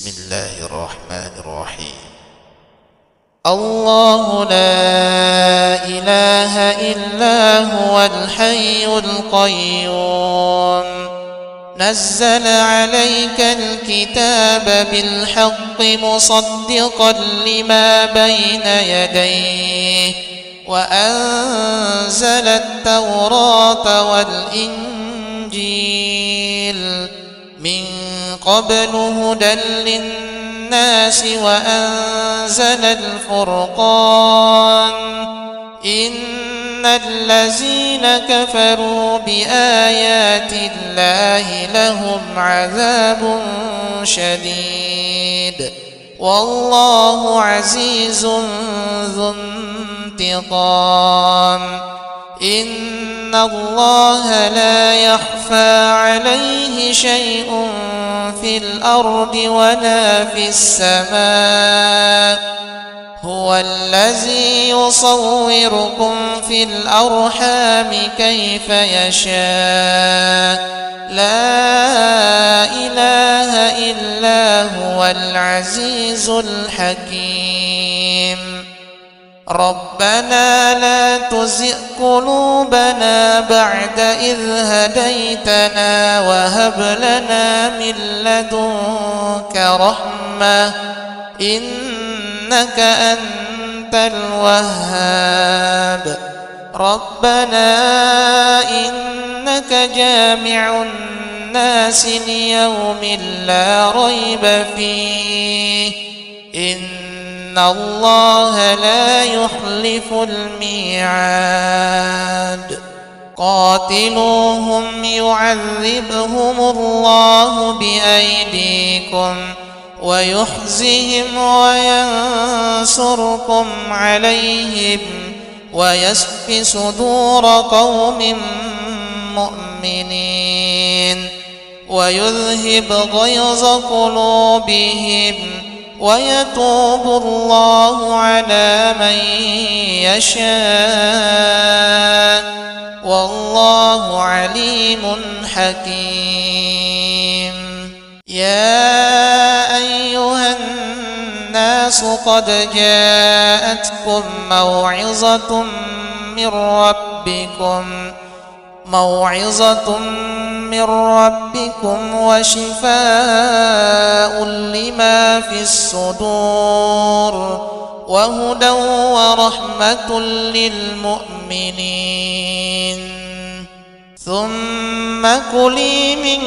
بسم الله الرحمن الرحيم. الله لا إله إلا هو الحي القيوم نزل عليك الكتاب بالحق مصدقا لما بين يديه وأنزل التوراة والإنجيل من قبل هدى للناس وأنزل الفرقان إن الذين كفروا بآيات الله لهم عذاب شديد والله عزيز ذو انتقام. إن الله لا يخفى عليه شيء في الأرض ولا في السماء هو الذي يصوركم في الأرحام كيف يشاء لا إله إلا هو العزيز الحكيم. ربنا لا تزغ قلوبنا بعد إذ هديتنا وهب لنا من لدنك رحمة إنك أنت الوهاب. ربنا إنك جامع الناس ليوم لا ريب فيه إن الله لا يخلف الميعاد. قاتلوهم يعذبهم الله بأيديكم ويخزهم وينصركم عليهم ويشف صدور قوم مؤمنين ويذهب غيظ قلوبهم ويتوب الله على من يشاء والله عليم حكيم. يا أيها الناس قد جاءتكم موعظة من ربكم وشفاء لما في الصدور وهدى ورحمة للمؤمنين. ثم كلي من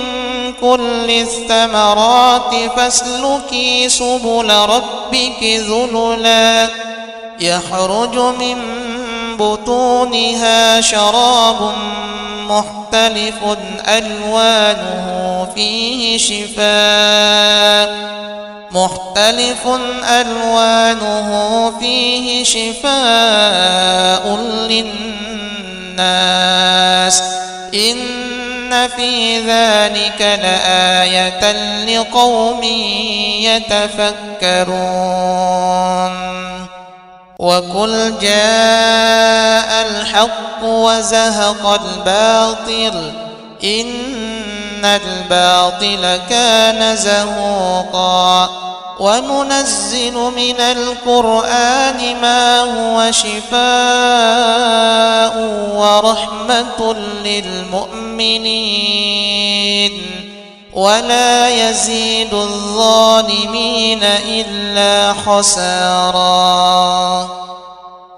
كل الثمرات فاسلكي سبل ربك ذللا يخرج من بطونها شراب مختلف ألوانه فيه شفاء للناس إن في ذلك لآية لقوم يتفكرون. وقل جاء الحق وزهق الباطل إن الباطل كان زهوقا. وننزل من القرآن ما هو شفاء ورحمة للمؤمنين ولا يزيد الظالمين إلا خسارا.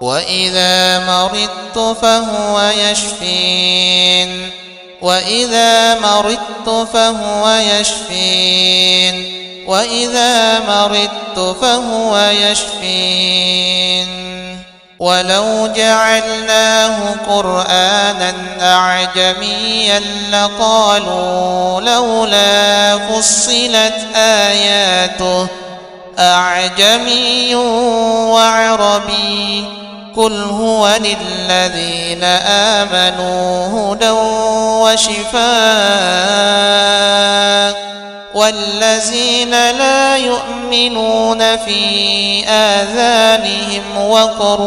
وإذا مرضت فهو يشفين. ولو جعلناه قرآنا أعجميا لقالوا لولا فصلت آياته أعجمي وعربي قل هو للذين آمنوا هدى وشفاء والذين لا يؤمنون في آذانهم وقر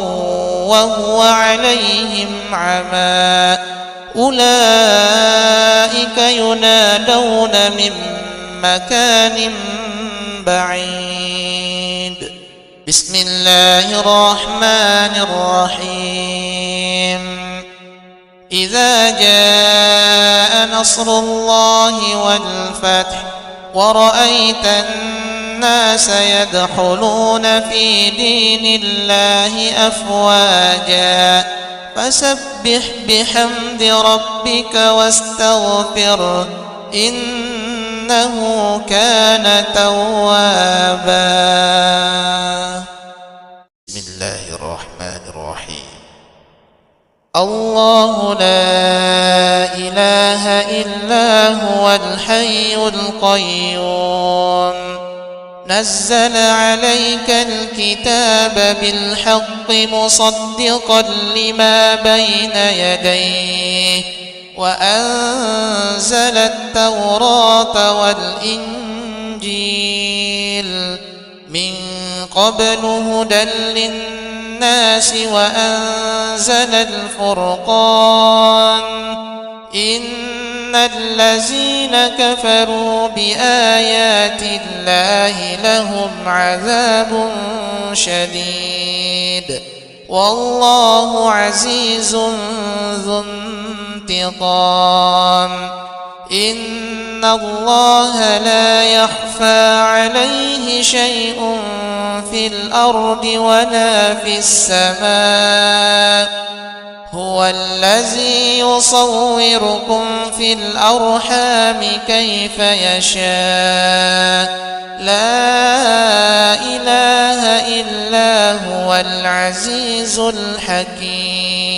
وهو عليهم عمى أولئك ينادون من مكان بعيد. بسم الله الرحمن الرحيم. إذا جاء نصر الله والفتح ورأيت الناس يدخلون في دين الله أفواجا فسبح بحمد ربك واستغفره إنه كان توابا. بسم الله الرحمن الرحيم. الله لا إله إلا هو الحي القيوم نزل عليك الكتاب بالحق مصدقا لما بين يديه وأنزل التوراة والإنجيل من قبل هدى للناس وأنزل الفرقان إن الذين كفروا بآيات الله لهم عذاب شديد والله عزيز ذو انتقام. إن الله لا يخفى عليه شيء في الأرض ولا في السماء هو الذي يصوركم في الأرحام كيف يشاء لا إله إلا هو العزيز الحكيم.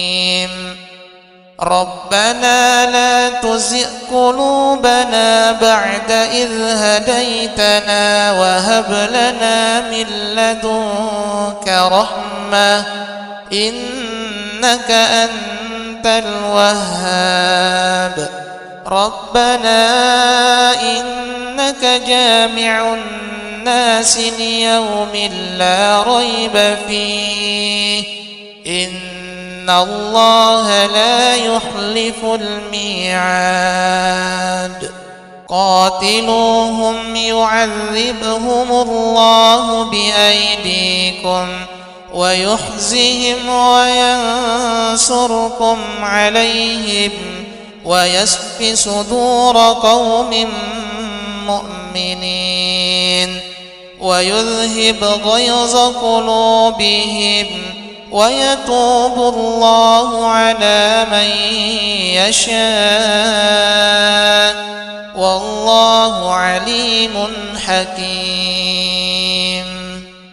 ربنا لا تزغ قلوبنا بعد إذ هديتنا وهب لنا من لدنك رحمة إنك أنت الوهاب. ربنا إنك جامع الناس ليوم لا ريب فيه إن الله لا يخلف الميعاد. قاتلوهم يعذبهم الله بأيديكم ويخزهم وينصركم عليهم ويشف صدور قوم مؤمنين ويذهب غيظ قلوبهم ويتوب الله على من يشاء والله عليم حكيم.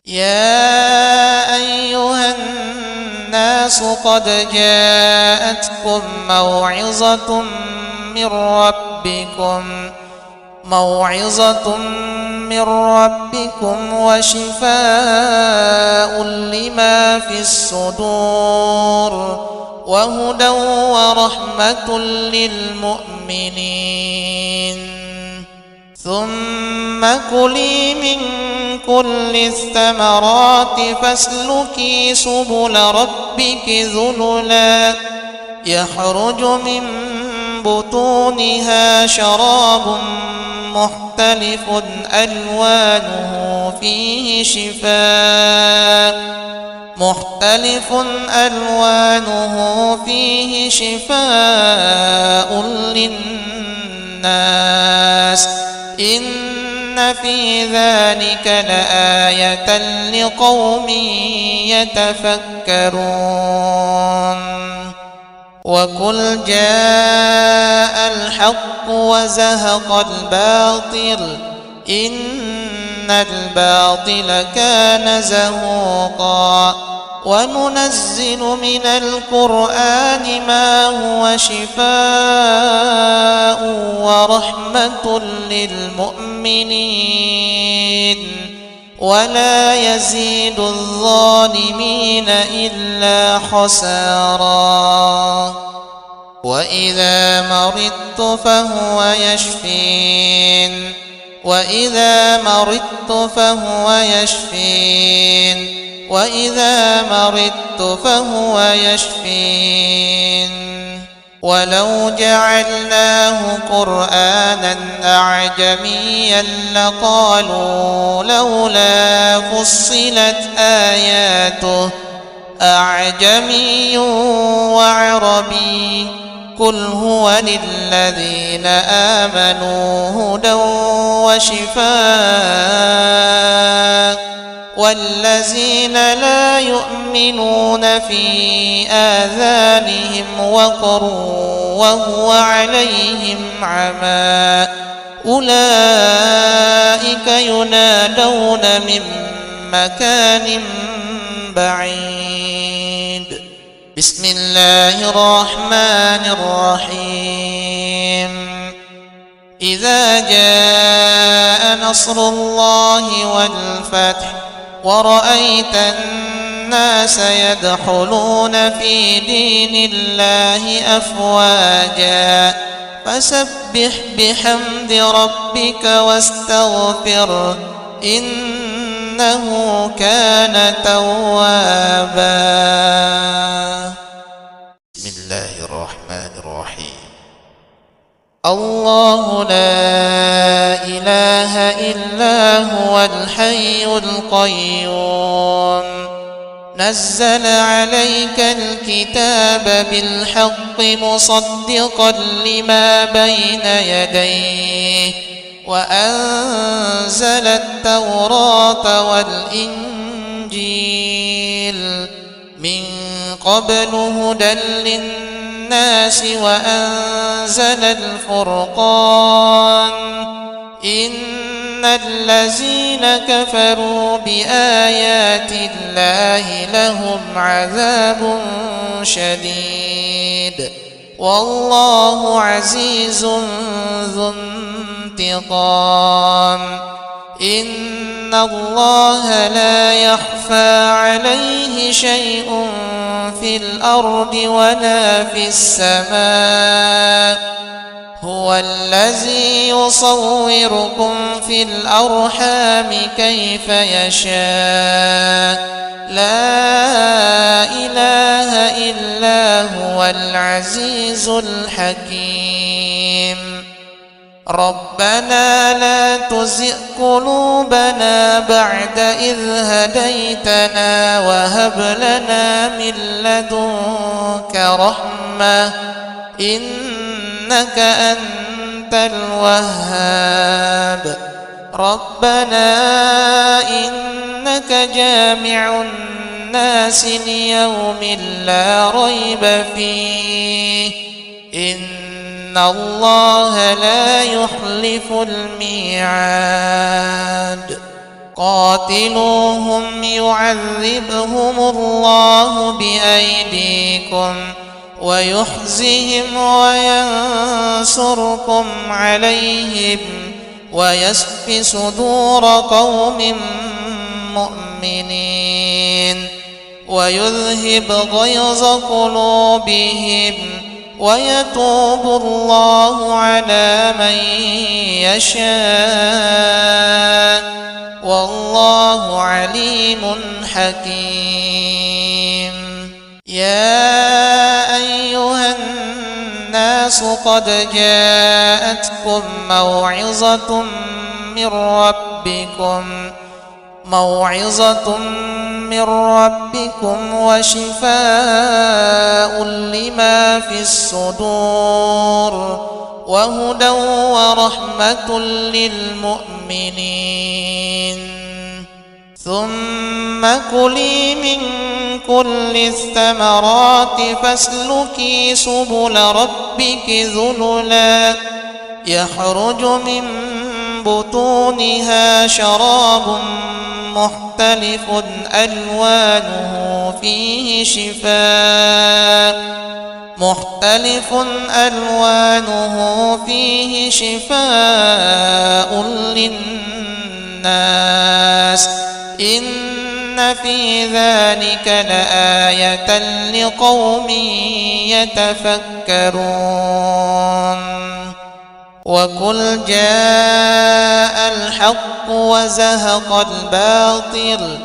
يا أيها الناس قد جاءتكم موعظة من ربكم وشفاء لما في الصدور وهدى ورحمة للمؤمنين. ثم كلي من كل الثمرات فاسلكي سبل ربك ذللا يخرج من بطونها شراب مختلف ألوانه فيه شفاء للناس إن في ذلك لآية لقوم يتفكرون. وقل جاء الحق وزهق الباطل إن الباطل كان زهوقا. وننزل من القرآن ما هو شفاء ورحمة للمؤمنين ولا يزيد الظالمين إلا خسارا. وإذا مرضت فهو يشفين ولو جعلناه قرآنا أعجميا لقالوا لولا فصلت آياته أعجمي وعربي قل هو للذين آمنوا هدى وشفاء والذين لا يؤمنون في آذانهم وقر وهو عليهم عمى أولئك ينادون من مكان بعيد. بسم الله الرحمن الرحيم. إذا جاء نصر الله والفتح ورأيت الناس يدخلون في دين الله أفواجا فسبح بحمد ربك واستغفره إنه كان توابا. بسم الله الرحمن الرحيم. الله لا إله إلا هو الحي القيوم نزل عليك الكتاب بالحق مصدقا لما بين يديه وأنزل التوراة والإنجيل من قبل هدى للناس وأنزل الفرقان إن الذين كفروا بآيات الله لهم عذاب شديد والله عزيز ذو انتقام. إن الله لا يخفى عليه شيء في الأرض ولا في السماء هو الذي يصوركم في الأرحام كيف يشاء لا إله إلا هو العزيز الحكيم. ربنا لا تزغ قلوبنا بعد إذ هديتنا وهب لنا من لدنك رحمة إنك أنت الوهاب. ربنا إنك جامع الناس ليوم لا ريب فيه إن الله لا يخلف الميعاد. قاتلوهم يعذبهم الله بأيديكم ويخزهم وينصركم عليهم ويشف صدور قوم مؤمنين ويذهب غيظ قلوبهم ويتوب الله على من يشاء والله عليم حكيم. يا أيها الناس قد جاءتكم موعظة من ربكم وشفاء لما في الصدور وهدى ورحمة للمؤمنين. ثم كلي من كل الثمرات فاسلكي سبل ربك ذللا يخرج من بطونها شراب مختلف ألوانه فيه شفاء للناس إن في ذلك لآية لقوم يتفكرون. وقل جاء الحق وزهق الباطل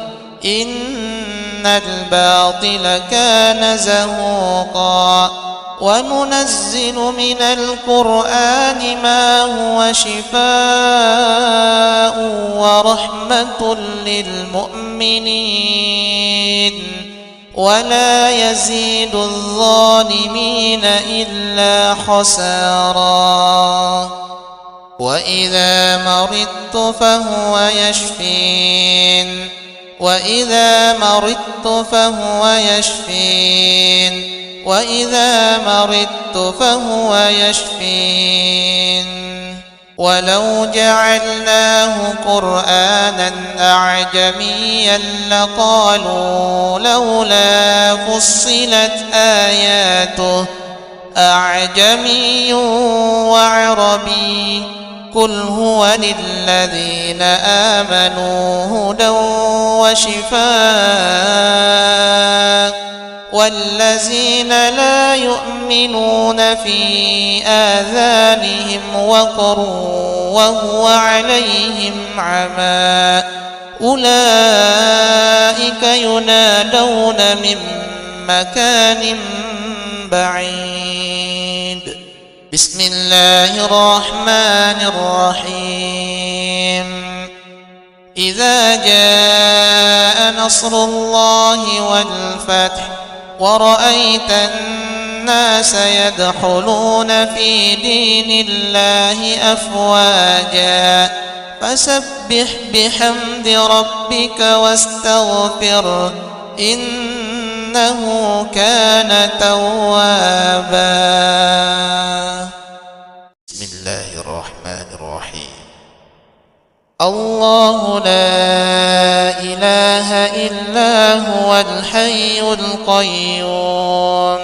إن الباطل كان زهوقا وننزل من القرآن ما هو شفاء ورحمة للمؤمنين ولا يزيد الظالمين إلا خسارا وإذا مرضت فهو يشفين وإذا مرضت فهو يشفين ولو جعلناه قرآنا أعجميا لقالوا لولا فصلت آياته أعجمي وعربي قل هو للذين آمنوا هدى وشفاء والذين لا يؤمنون في آذانهم وقر وهو عليهم عمى أولئك ينادون من مكان بعيد. بسم الله الرحمن الرحيم. إذا جاء نصر الله والفتح ورأيت الناس يدخلون في دين الله أفواجا فسبح بحمد ربك واستغفره إنه كان توابا. بسم الله الرحمن الرحيم. الله لا إله إلا هو الحي القيوم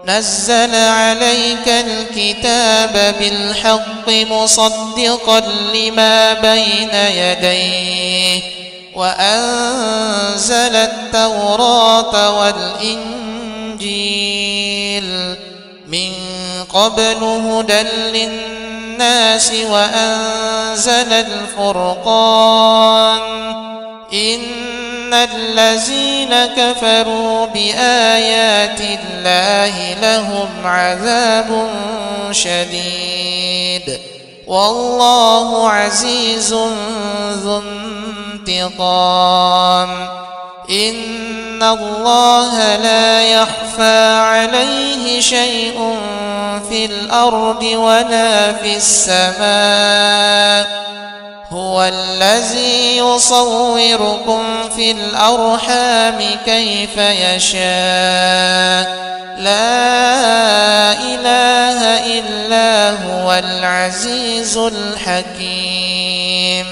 نزل عليك الكتاب بالحق مصدقا لما بين يديه وأنزل التوراة والإنجيل من قبل هدى للناس وأنزل الفرقان إن الذين كفروا بآيات الله لهم عذاب شديد والله عزيز ذو انتقام. إن الله لا يخفى عليه شيء في الأرض ولا في السماء هو الذي يصوركم في الأرحام كيف يشاء لا إله إلا هو العزيز الحكيم.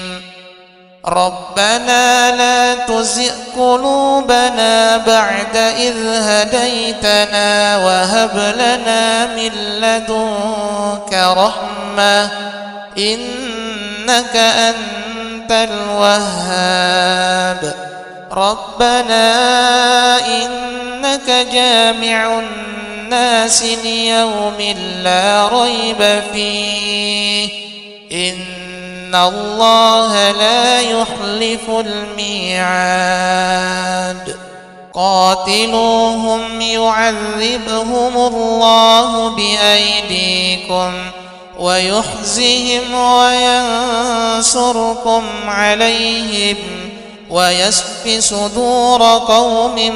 ربنا لا تزغ قلوبنا بعد إذ هديتنا وهب لنا من لدنك رحمة إنك أنت الوهاب. ربنا إنك جامع الناس ليوم لا ريب فيه إن الله لا يخلف الميعاد. قاتلوهم يعذبهم الله بأيديكم ويخزهم وينصركم عليهم ويشف صدور قوم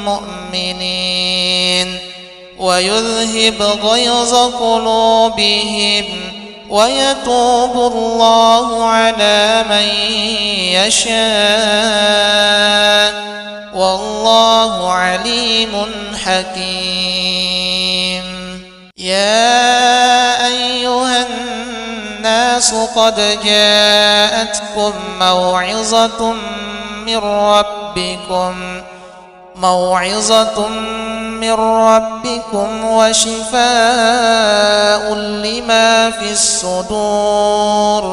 مؤمنين ويذهب غيظ قلوبهم ويتوب الله على من يشاء والله عليم حكيم. يا أيها الناس قد جاءتكم موعظة من ربكم وشفاء لما في الصدور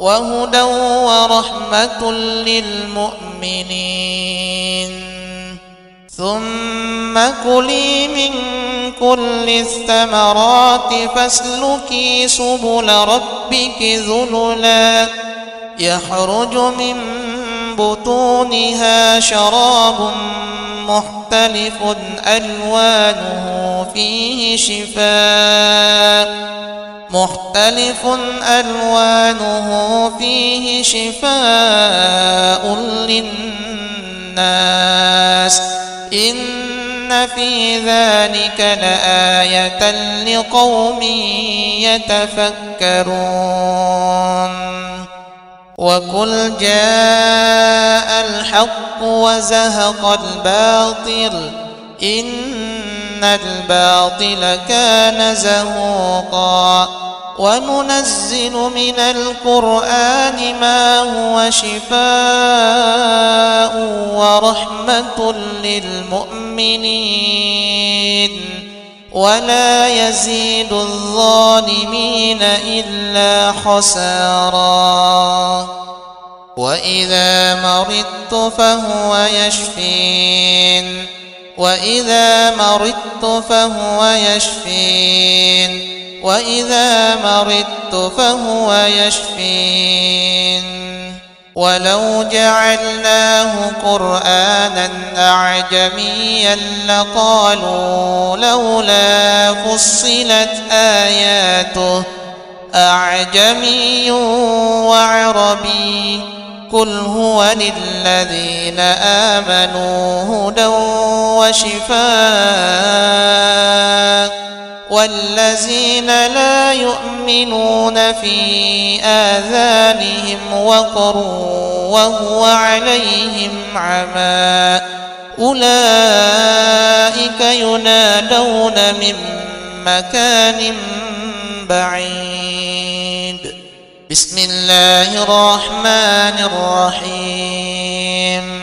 وهدى ورحمة للمؤمنين. ثم كلي من كل الثمرات فاسلكي سبل ربك ذللا يخرج من بطونها شراب مختلف ألوانه فيه شفاء للناس إن في ذلك لآية لقوم يتفكرون وقل جاء الحق وزهق الباطل إن الباطل كان زهوقا وننزل من القرآن ما هو شفاء ورحمة للمؤمنين ولا يزيد الظالمين إلا خسارا وإذا مرضت فهو يشفين ولو جعلناه قرآنا أعجميا لقالوا لولا فصلت آياته أعجمي وعربي قل هو للذين آمنوا هدى وشفاء والذين لا يؤمنون في آذانهم وقر وهو عليهم عمى أولئك ينادون من مكان بعيد بسم الله الرحمن الرحيم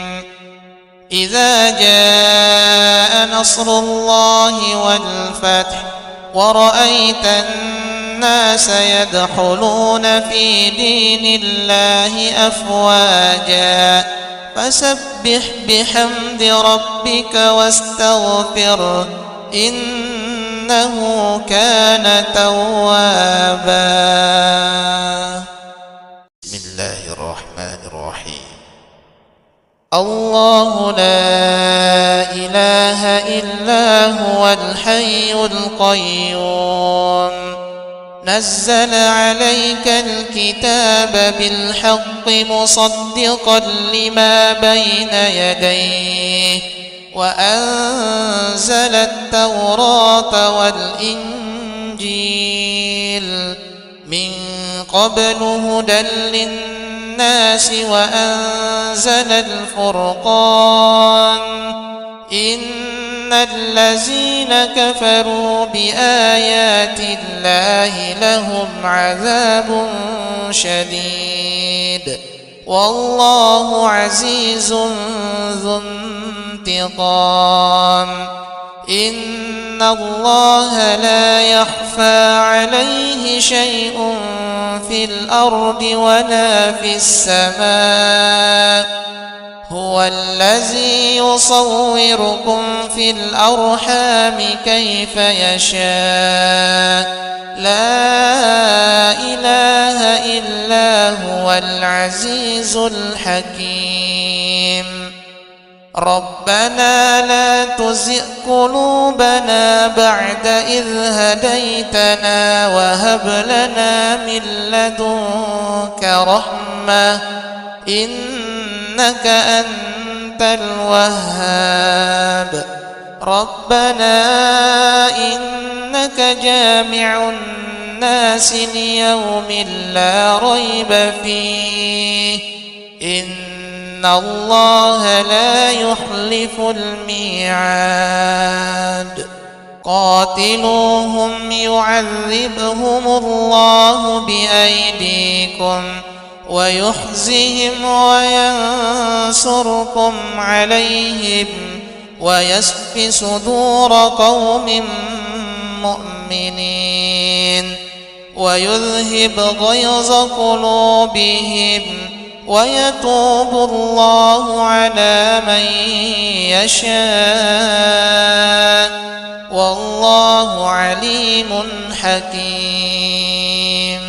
إذا جاء نصر الله والفتح ورأيت الناس يدخلون في دين الله أفواجا فسبح بحمد ربك واستغفره إنه كان توابا. بسم الله الرحمن الرحيم. الله لا إله إلا هو الحي القيوم نزل عليك الكتاب بالحق مصدقا لما بين يديه وأنزل التوراة والإنجيل من قبل هدى للناس وأنزل الفرقان إن الذين كفروا بآيات الله لهم عذاب شديد والله عزيز ذو انتقام إن الله لا يخفى عليه شيء في الأرض ولا في السماء هو الذي يصوركم في الأرحام كيف يشاء لا إله إلا هو العزيز الحكيم ربنا لا تزغ قلوبنا بعد إذ هديتنا وهب لنا من لدنك رحمة إنك أنت الوهاب ربنا إنك جامع الناس ليوم لا ريب فيه إن الله لا يخلف الميعاد قاتلوهم يعذبهم الله بأيديكم ويخزهم وينصركم عليهم ويشف صدور قوم مؤمنين ويذهب غيظ قلوبهم ويتوب الله على من يشاء والله عليم حكيم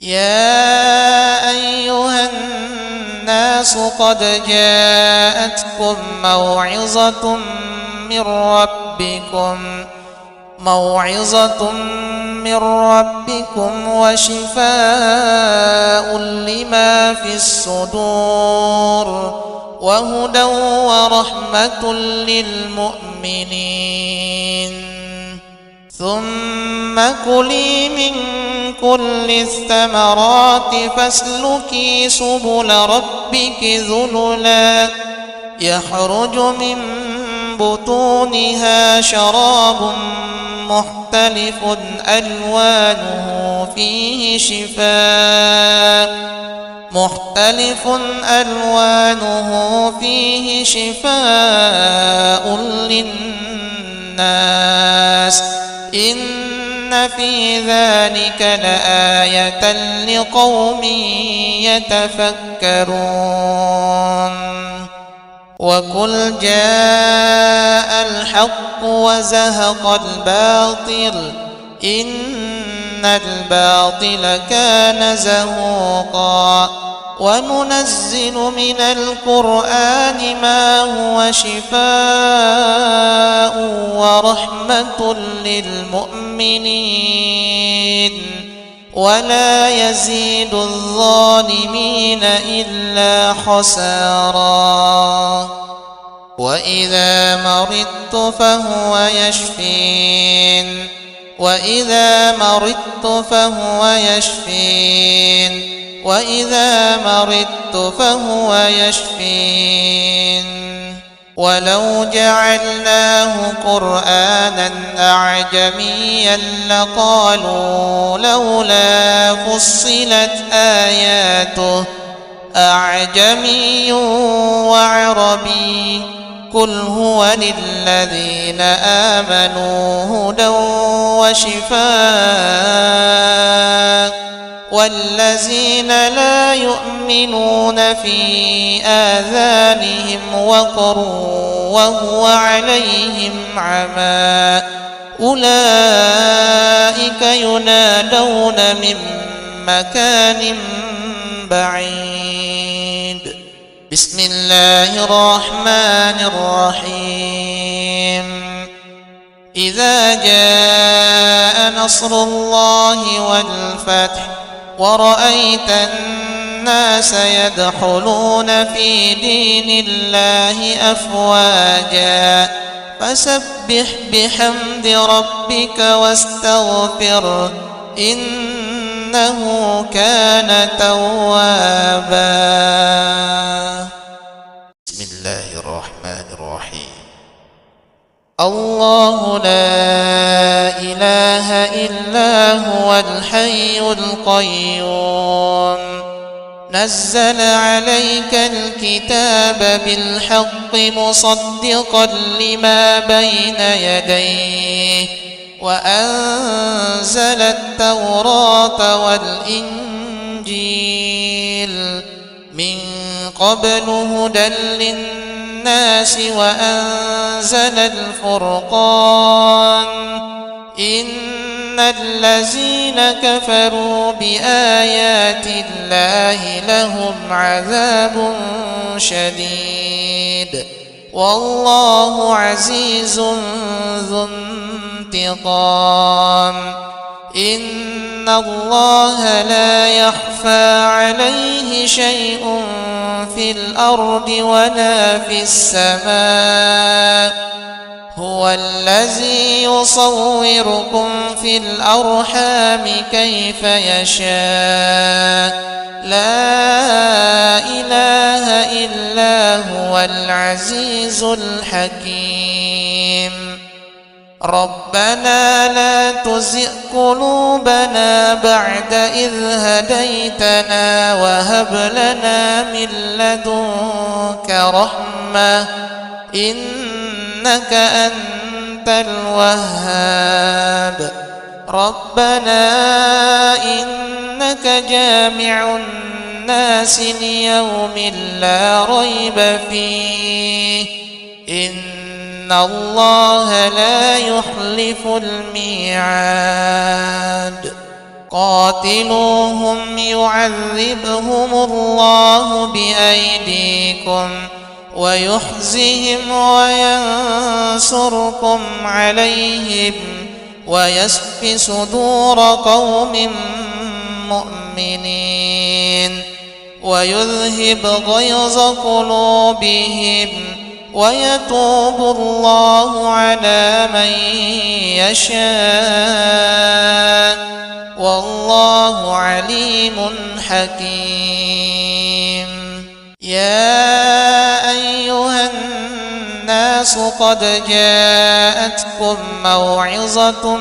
يا أيها الناس الناس قد جاءتكم موعظة من ربكم وشفاء لما في الصدور وهدى ورحمة للمؤمنين. ثم كلي من كل الثمرات فاسلكي سبل ربك ذللا يخرج من بطونها شراب مختلف ألوانه فيه شفاء للناس إن في ذلك لآية لقوم يتفكرون. وقل جاء الحق وزهق الباطل إن الباطل كان زهوقا. وننزل من القرآن ما هو شفاء ورحمة للمؤمنين ولا يزيد الظالمين إلا خسارا. وإذا مرضت فهو يشفين. ولو جعلناه قرآنا أعجميا لقالوا لولا فصلت آياته أعجمي وعربي قل هو للذين آمنوا هدى وشفاء والذين لا يؤمنون في آذانهم وقر وهو عليهم عمى أولئك ينادون من مكان بعيد. بسم الله الرحمن الرحيم. إذا جاء نصر الله والفتح ورأيت الناس يدخلون في دين الله أفواجا فسبح بحمد ربك واستغفره إنه كان توابا. بسم الله الرحمن الرحيم. الله لا إله إلا هو الحي القيوم نزل عليك الكتاب بالحق مصدقا لما بين يديه وأنزل التوراة والإنجيل من قبل هدى للناس وأنزل الفرقان إن الذين كفروا بآيات الله لهم عذاب شديد والله عزيز ذو انتقام. إن الله لا يخفى عليه شيء في الأرض ولا في السماء هو الذي يصوركم في الأرحام كيف يشاء لا إله إلا هو العزيز الحكيم. ربنا لا تزغ قلوبنا بعد إذ هديتنا وهب لنا من لدنك رحمة إنك أنت الوهاب. ربنا إنك جامع الناس ليوم لا ريب فيه إن الله لا يخلف الميعاد. قاتلوهم يعذبهم الله بأيديكم ويخزهم وينصركم عليهم ويشف صدور قوم مؤمنين ويذهب غيظ قلوبهم ويتوب الله على من يشاء والله عليم حكيم. يا أيها الناس قد جاءتكم موعظة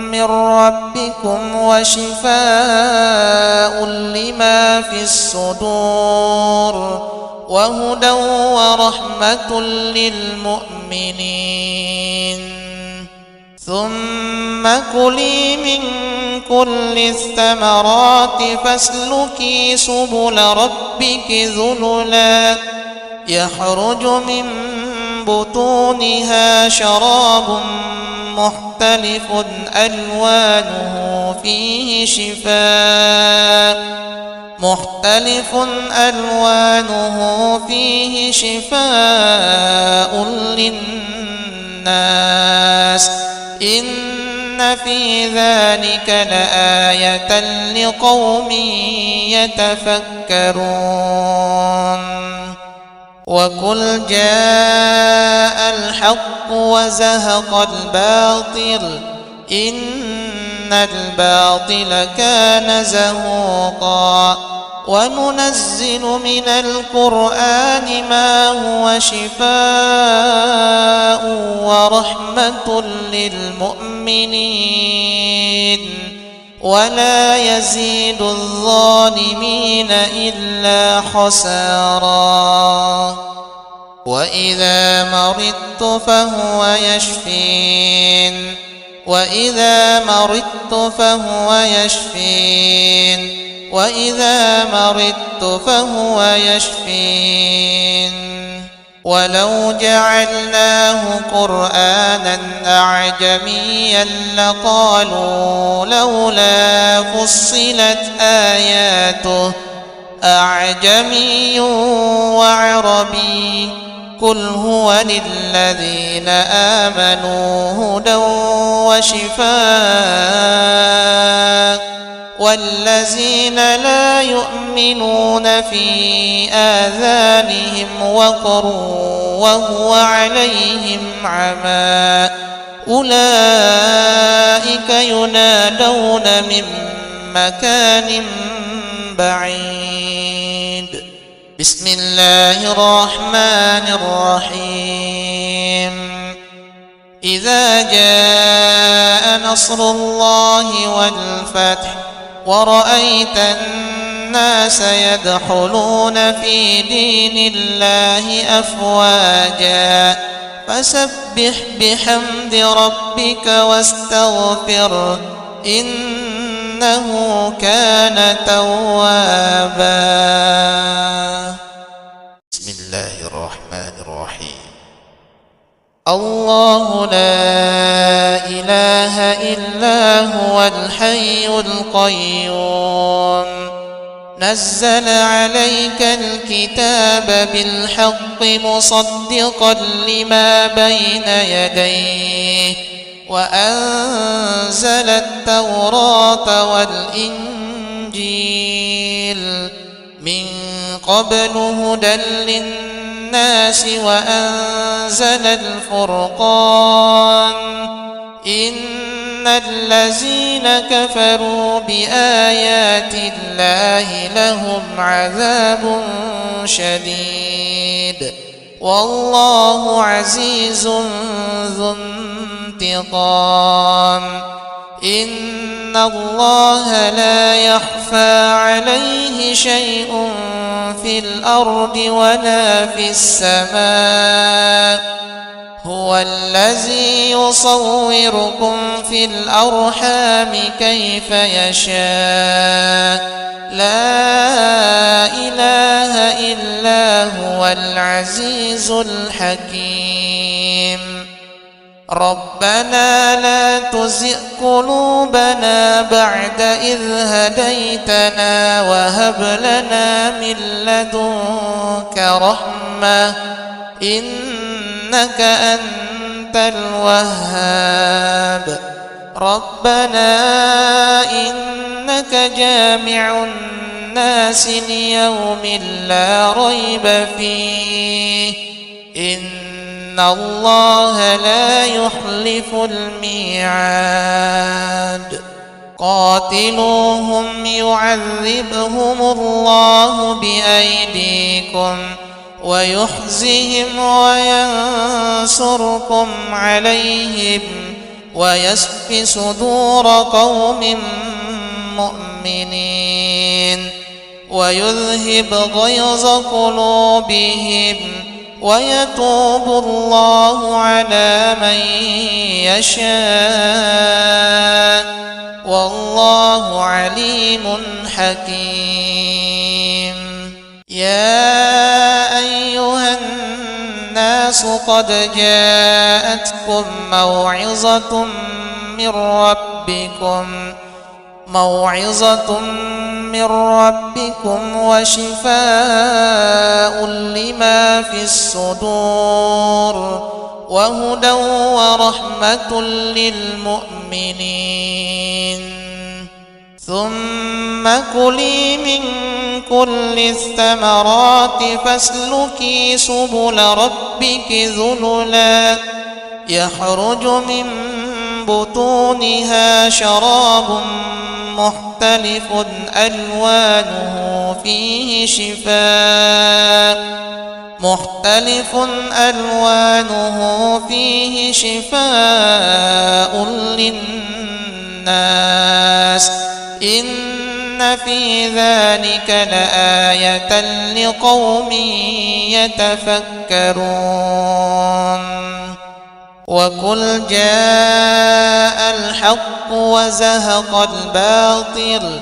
من ربكم وشفاء لما في الصدور وهدى ورحمة للمؤمنين. ثم كلي من كل الثمرات فاسلكي سبل ربك ذللا يخرج من بطونها شراب مختلف ألوانه فيه شفاء للناس إن في ذلك لآية لقوم يتفكرون. وقل جاء الحق وزهق الباطل إن الباطل كان زهوقا وننزل من القرآن ما هو شفاء ورحمة للمؤمنين ولا يزيد الظالمين إلا خسارا. وإذا مرضت فهو يشفين. ولو جعلناه قرآنا أعجميا لقالوا لولا فصلت آياته أعجمي وعربي قل هو للذين آمنوا هدى وشفاء والذين لا يؤمنون في آذانهم وقر وهو عليهم عمى أولئك ينادون من مكان بعيد. بسم الله الرحمن الرحيم. إذا جاء نصر الله والفتح ورأيت الناس يدخلون في دين الله أفواجا فسبح بحمد ربك واستغفره إنه كان توابا. بسم الله الرحمن الرحيم. الله لا إله إلا هو الحي القيوم نزل عليك الكتاب بالحق مصدقا لما بين يديه وأنزل التوراة والإنجيل من قبل هدى للناس وأنزل الفرقان إن الذين كفروا بآيات الله لهم عذاب شديد والله عزيز ذو انتقام. إن الله لا يخفى عليه شيء في الأرض ولا في السماء هو الذي يصوركم في الأرحام كيف يشاء لا إله إلا هو العزيز الحكيم. ربنا لا تزغ قلوبنا بعد إذ هديتنا وهب لنا من لدنك رحمة إنك أنت الوهاب ربنا إنك جامع الناس ليوم لا ريب فيه إن الله لا يخلف الميعاد قاتلوهم يعذبهم الله بأيديكم ويخزهم وينصركم عليهم ويشف صدور قوم مؤمنين ويذهب غيظ قلوبهم ويتوب الله على من يشاء والله عليم حكيم يا أيها الناس قد جاءتكم موعظة من ربكم وشفاء لما في الصدور وهدى ورحمة للمؤمنين ثم كلي من كل الثمرات فاسلكي سبل ربك ذللا يخرج من بطونها شراب مختلف ألوانه فيه شفاء للناس إن في ذلك لآية لقوم يتفكرون وقل جاء الحق وزهق الباطل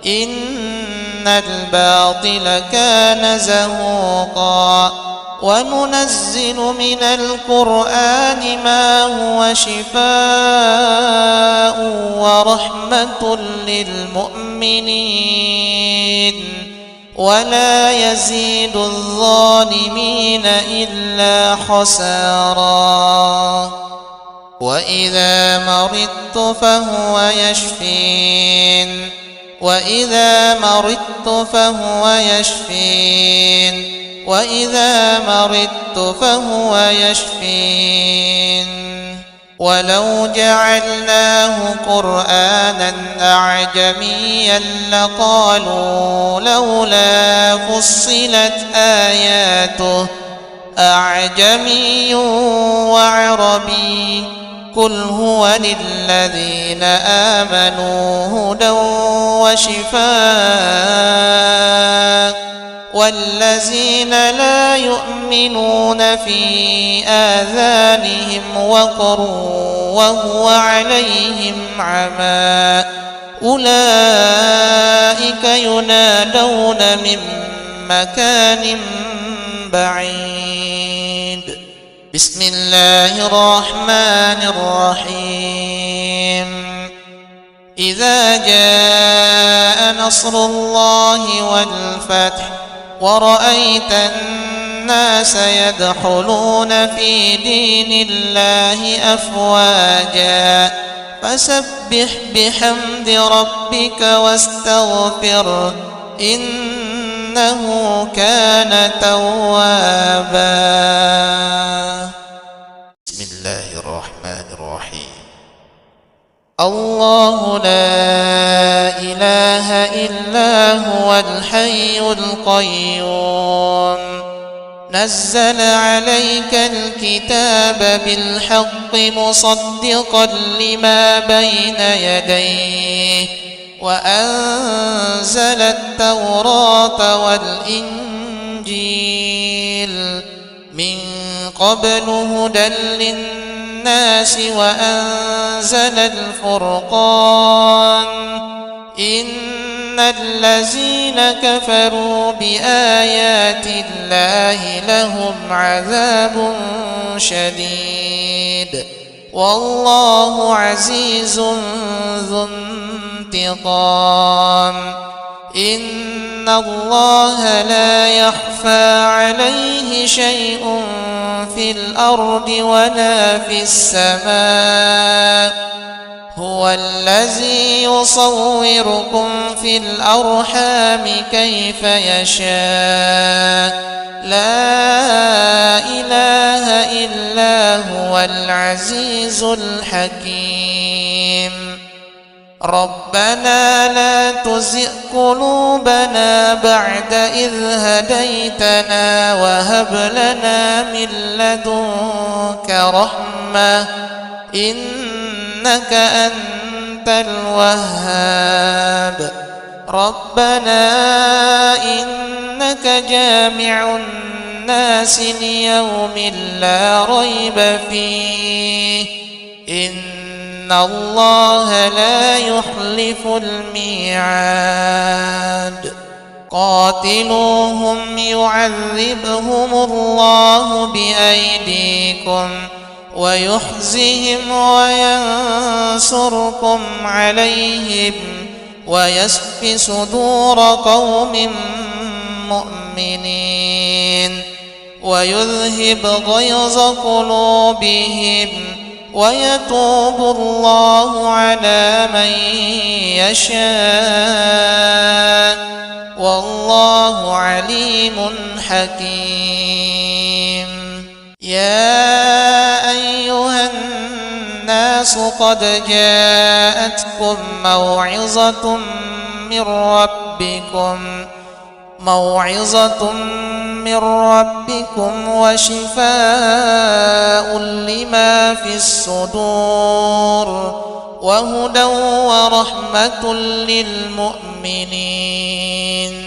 إن الباطل كان زهوقا وننزل من القرآن ما هو شفاء ورحمة للمؤمنين ولا يزيد الظالمين إلا خسارا وإذا مرضت فهو يشفين ولو جعلناه قرآنا أعجميا لقالوا لولا فصلت آياته أعجمي وعربي قل هو للذين آمنوا هدى وشفاء والذين لا يؤمنون في آذانهم وقر وهو عليهم عمى أولئك ينادون من مكان بعيد بسم الله الرحمن الرحيم إذا جاء نصر الله والفتح ورأيت الناس يدخلون في دين الله أفواجا فسبح بحمد ربك واستغفره إنه كان توابا بسم الله الرحمن الرحيم الله لا إله إلا هو الحي القيوم نزل عليك الكتاب بالحق مصدقا لما بين يديه وأنزل التوراة والإنجيل من قبل هدى للناس وأنزل الفرقان إن الذين كفروا بآيات الله لهم عذاب شديد والله عزيز ذو انتقام إن الله لا يخفى عليه شيء في الأرض ولا في السماء هو الذي يصوركم في الأرحام كيف يشاء لا إله إلا هو العزيز الحكيم ربنا لا تزغ قلوبنا بعد إذ هديتنا وهب لنا من لدنك رحمة إنك أنت الوهاب ربنا إنك جامع الناس ليوم لا ريب فيه إن الله لا يخلف الميعاد قاتلوهم يعذبهم الله بأيديكم ويخزهم وينصركم عليهم ويشف صدور قوم مؤمنين ويذهب غيظ قلوبهم ويتوب الله على من يشاء والله عليم حكيم يا أيها الناس قد جاءتكم موعظة من ربكم وشفاء لما في الصدور وهدى ورحمة للمؤمنين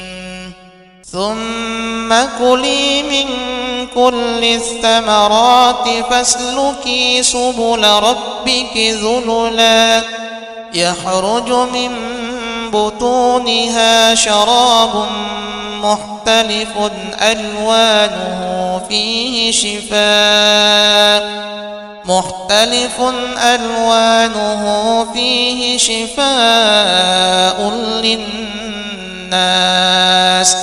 ثم كلي من كل الثمرات فاسلكي سبل ربك ذللا يخرج من بطونها شراب مختلف ألوانه فيه شفاء للناس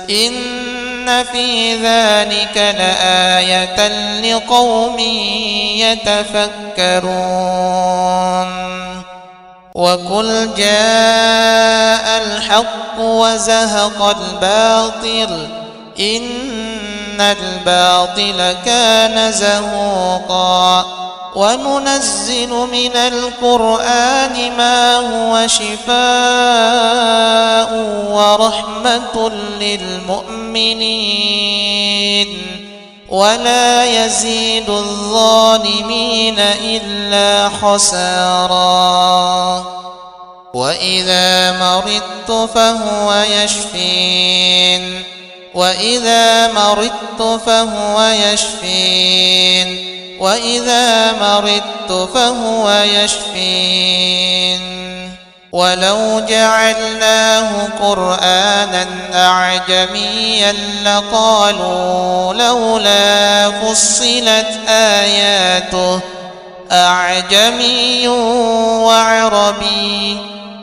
إن في ذلك لآية لقوم يتفكرون وقل جاء الحق وزهق الباطل إن الباطل كان زهوقا وننزل من القرآن ما هو شفاء ورحمة للمؤمنين ولا يزيد الظالمين إلا خسارا وإذا مرضت فهو يشفين ولو جعلناه قرآنا أعجميا لقالوا لولا فصلت آياته أعجمي وعربي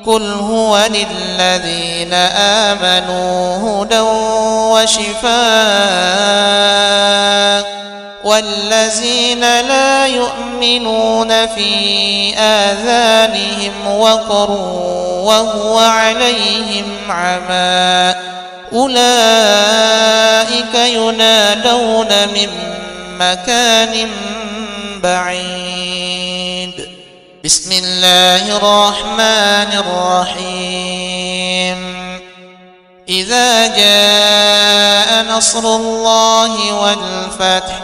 قل هو للذين آمنوا هدى وشفاء والذين لا يؤمنون في آذانهم وقر وهو عليهم عمى أولئك ينادون من مكان بعيد بسم الله الرحمن الرحيم إذا جاء نصر الله والفتح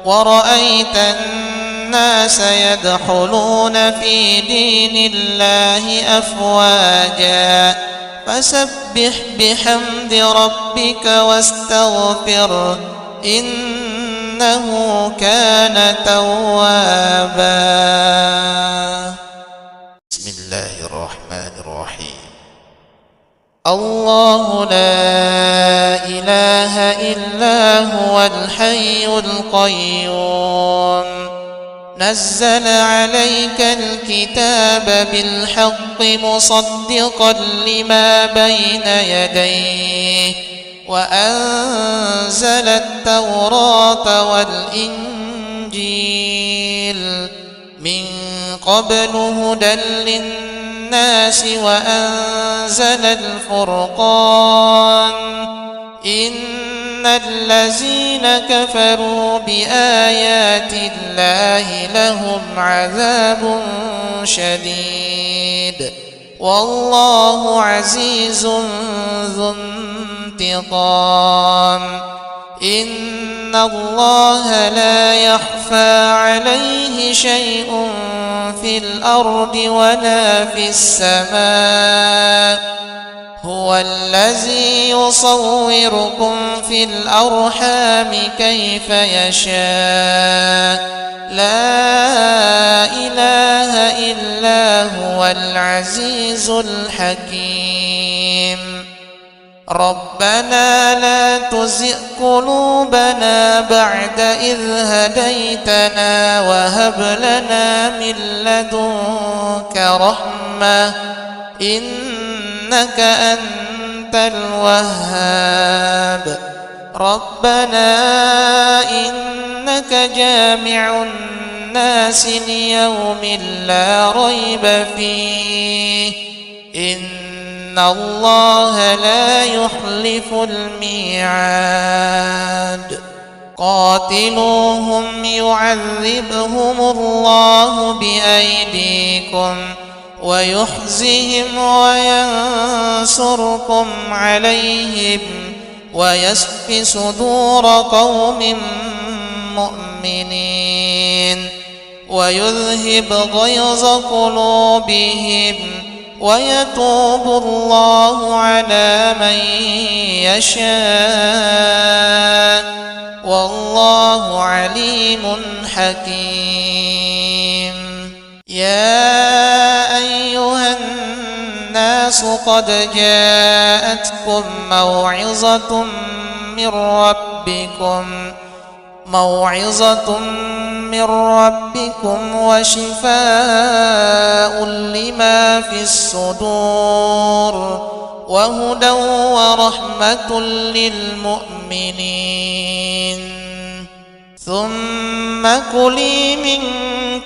ورأيت الناس يدخلون في دين الله أفواجا فسبح بحمد ربك واستغفره إنه كان توابا. بسم الله الرحمن الرحيم. الله لا إله إلا هو الحي القيوم نزل عليك الكتاب بالحق مصدقا لما بين يديه وأنزل التوراة والإنجيل من قبل هدى للناس وأنزل الفرقان إن الذين كفروا بآيات الله لهم عذاب شديد والله عزيز ذو انتقام إن الله لا يخفى عليه شيء في الأرض ولا في السماء هو الذي يصوركم في الأرحام كيف يشاء لا إله إلا هو العزيز الحكيم ربنا لا تزغ قلوبنا بعد إذ هديتنا وهب لنا من لدنك رحمة إنك أنت الوهاب ربنا إنك جامع الناس ليوم لا ريب فيه إن الله لا يخلف الميعاد قاتلوهم يعذبهم الله بأيديكم ويخزهم وينصركم عليهم ويشف صدور قوم مؤمنين ويذهب غيظ قلوبهم ويتوب الله على من يشاء والله عليم حكيم يا أيها الناس قد جاءتكم موعظة من ربكم وشفاء لما في الصدور وهدى ورحمة للمؤمنين ثم كلي من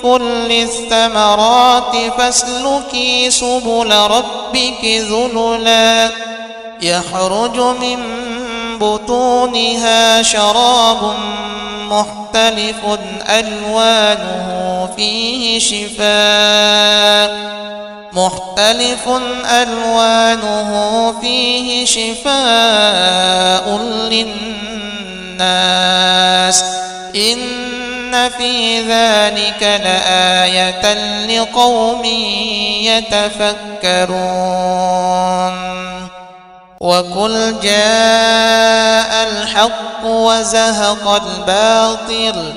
كل الثمرات فاسلكي سبل ربك ذللا يخرج من بطونها شراب مختلف ألوانه فيه شفاء للناس إن في ذلك لآية لقوم يتفكرون وقل جاء الحق وزهق الباطل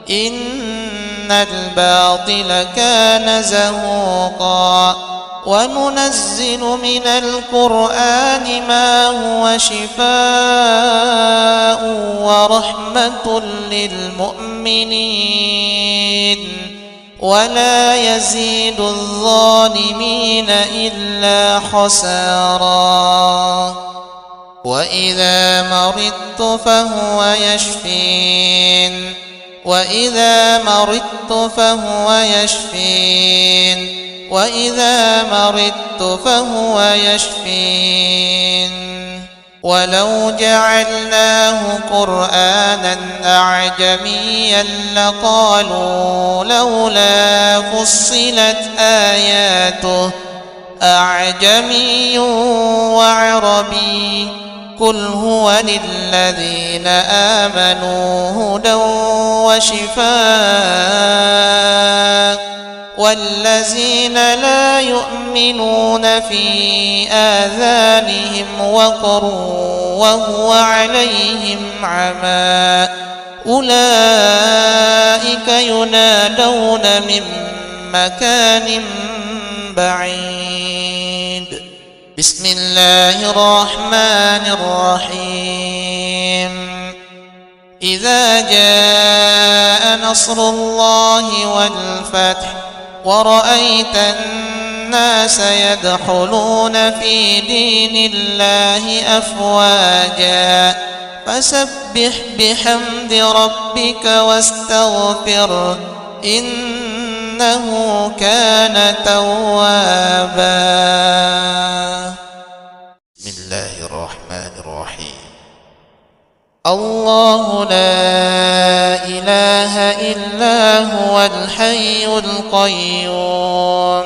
إن الباطل كان زهوقا وننزل من القرآن ما هو شفاء ورحمة للمؤمنين ولا يزيد الظالمين إلا خسارا وإذا مرضت فهو يشفين ولو جعلناه قرآنا أعجميا لقالوا لولا فصلت آياته أعجمي وعربي قل هو للذين آمنوا هدى وشفاء والذين لا يؤمنون في آذانهم وقر وهو عليهم عمى أولئك ينادون من مكان بعيد بسم الله الرحمن الرحيم إذا جاء نصر الله والفتح ورأيت الناس يدخلون في دين الله أفواجا فسبح بحمد ربك واستغفره إنه كان توابا. بسم الله الرحمن الرحيم. الله لا إله إلا هو الحي القيوم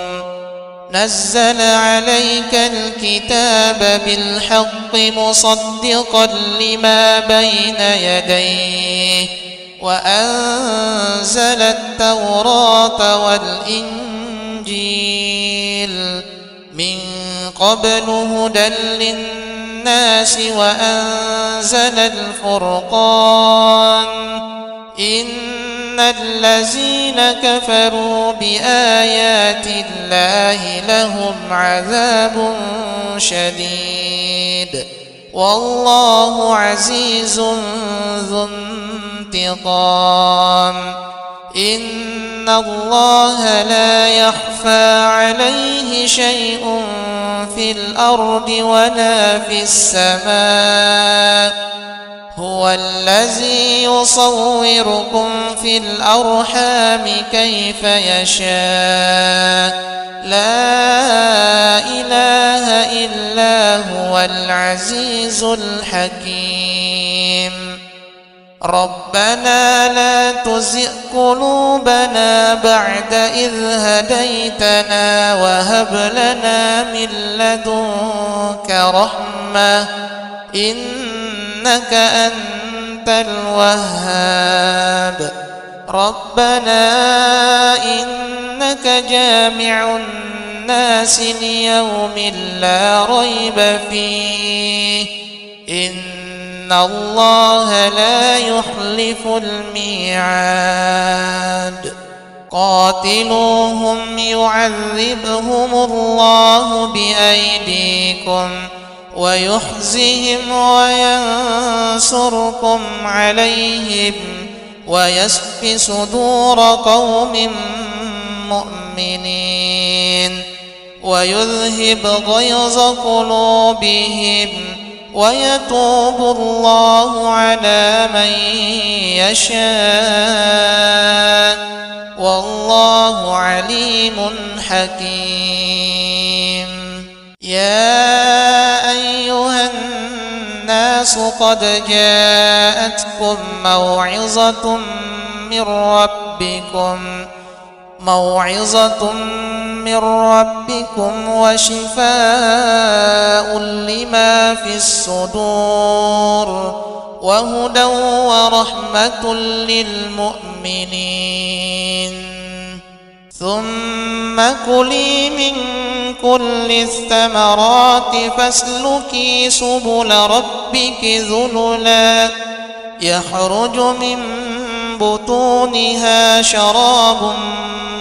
نزل عليك الكتاب بالحق مصدقا لما بين يديه وأنزل التوراة والإنجيل من قبل هدى للناس وأنزل الفرقان إن الذين كفروا بآيات الله لهم عذاب شديد والله عزيز ذو انتقام. إن الله لا يخفى عليه شيء في الأرض ولا في السماء هو الذي يصوركم في الأرحام كيف يشاء لا إله إلا هو العزيز الحكيم. ربنا لا تزغ قلوبنا بعد إذ هديتنا وهب لنا من لدنك رحمة إنك أنت الوهاب. ربنا إنك جامع الناس ليوم لا ريب فيه إن الله لا يخلف الميعاد. قاتلوهم يعذبهم الله بأيديكم ويخزهم وينصركم عليهم ويشف صدور قوم مؤمنين ويذهب غيظ قلوبهم ويتوب الله على من يشاء والله عليم حكيم. يا أيها الناس قد جاءتكم موعظة من ربكم وشفاء لما في الصدور وهدى ورحمة للمؤمنين. ثم كلي من كل الثمرات فاسلكي سبل ربك ذللا يخرج من بطونها شراب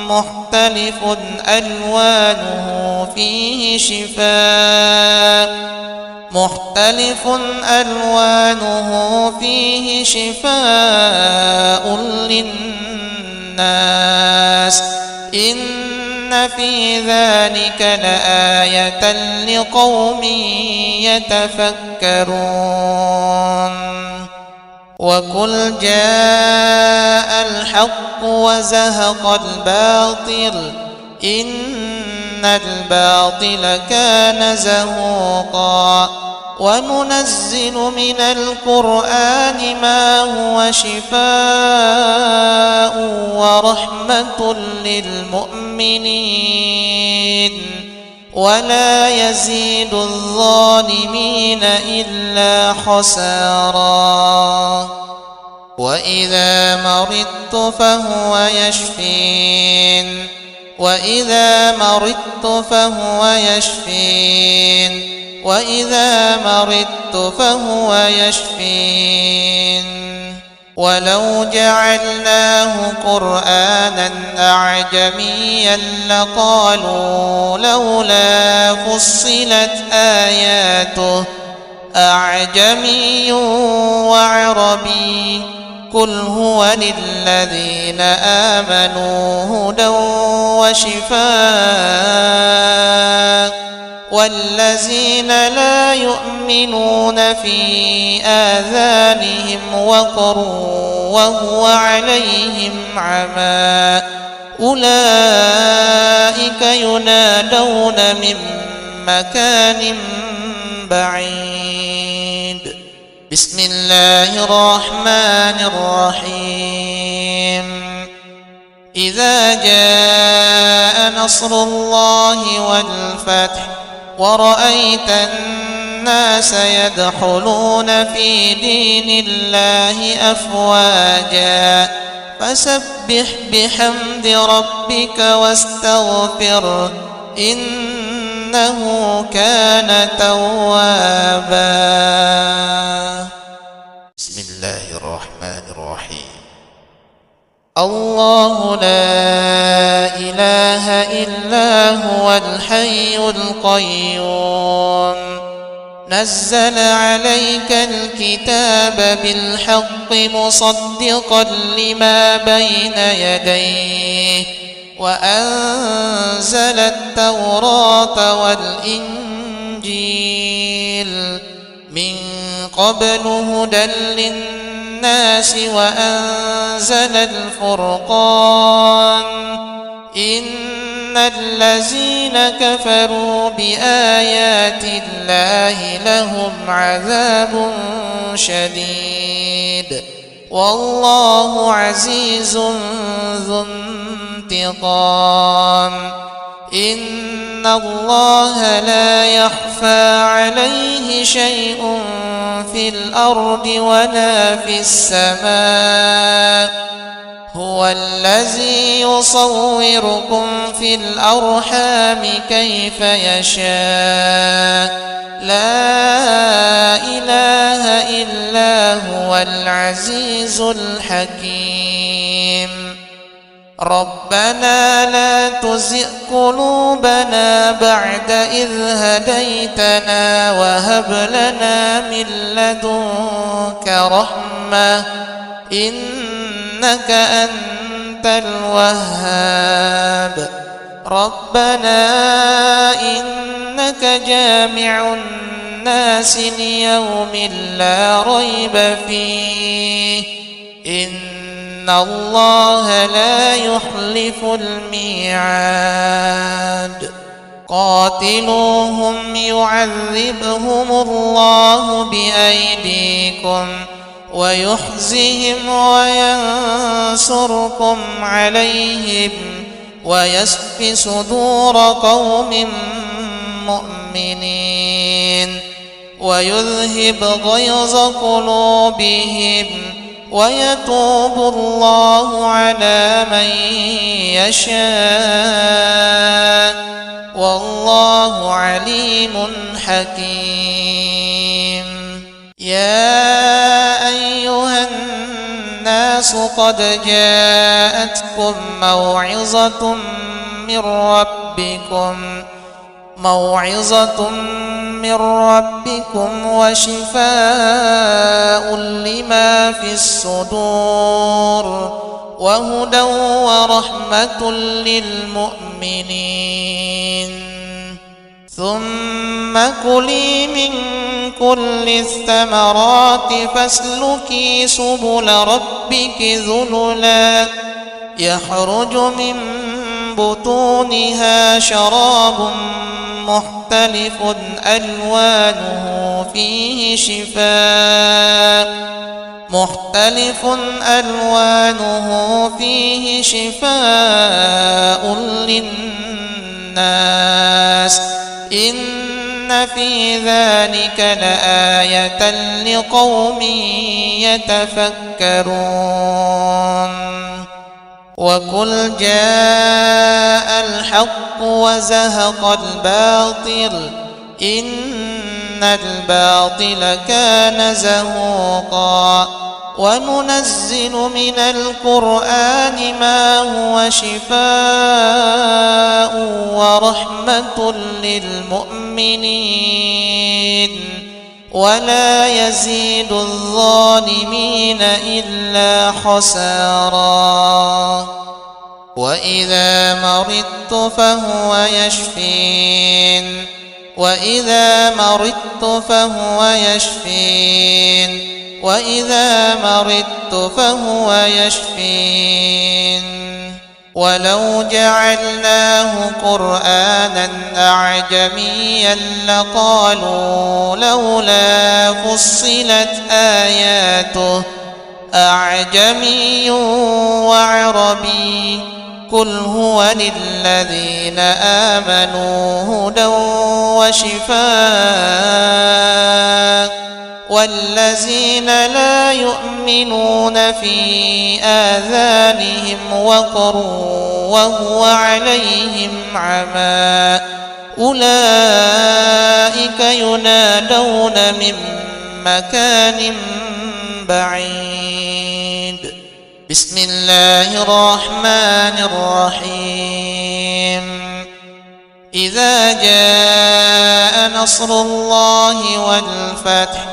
مختلف ألوانه فيه شفاء للناس إن في ذلك لآية لقوم يتفكرون. وقل جاء الحق وزهق الباطل إن الباطل كان زهوقا. وننزل من القرآن ما هو شفاء ورحمة للمؤمنين ولا يزيد الظالمين إلا خسارا. وإذا مرضت فهو يشفين. ولو جعلناه قرآنا أعجميا لقالوا لولا فصلت آياته أعجمي وعربي قل هو للذين آمنوا هدى وشفاء والذين لا يؤمنون في آذانهم وقر وهو عليهم عمى أولئك ينادون من مكان بعيد. بسم الله الرحمن الرحيم. إذا جاء نصر الله والفتح ورأيت الناس يدخلون في دين الله أفواجا فسبح بحمد ربك واستغفره إنه كان توابا. بسم الله الرحمن الرحيم. الله لا إله إلا هو الحي القيوم نزل عليك الكتاب بالحق مصدقا لما بين يديه وأنزل التوراة والإنجيل من قبل هدى للناس وأنزل الفرقان إن الذين كفروا بآيات الله لهم عذاب شديد والله عزيز ذو انتقام. إن الله لا يخفى عليه شيء في الأرض ولا في السماء هو الذي يصوركم في الأرحام كيف يشاء لا إله إلا هو العزيز الحكيم. ربنا لا تزغ قلوبنا بعد إذ هديتنا وهب لنا من لدنك رحمة إنك أنت الوهاب. ربنا إنك جامع الناس ليوم لا ريب فيه إن الله لا يخلف الميعاد. قاتلوهم يعذبهم الله بأيديكم ويخزهم وينصركم عليهم ويشف صدور قوم مؤمنين ويذهب غيظ قلوبهم ويتوب الله على من يشاء والله عليم حكيم. يا أيها الناس قد جاءتكم موعظة من ربكم وشفاء لما في الصدور وهدى ورحمة للمؤمنين. ثم كلي من كل الثمرات فاسلكي سبل ربك ذللا يخرج من بطونها شراب مختلف ألوانه فيه شفاء للناس إن في ذلك لآية لقوم يتفكرون. وقل جاء الحق وزهق الباطل إن الباطل كان زهوقا وننزل من القرآن ما هو شفاء ورحمة للمؤمنين ولا يزيد الظالمين إلا خسارا وإذا مرضت فهو يشفين وإذا مرضت فهو يشفين ولو جعلناه قرآنا أعجميا لقالوا لولا فصلت آياته أعجمي وعربي قل هو للذين آمنوا هدى وشفاء والذين لا يؤمنون في آذانهم وقر وهو عليهم عمى أولئك ينادون من مكان بعيد. بسم الله الرحمن الرحيم. إذا جاء نصر الله والفتح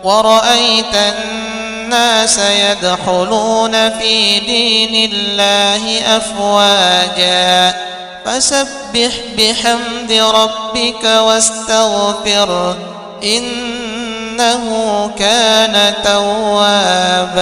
ورأيت الناس يدخلون في دين الله أفواجا فسبح بحمد ربك واستغفره إنه كان توابا.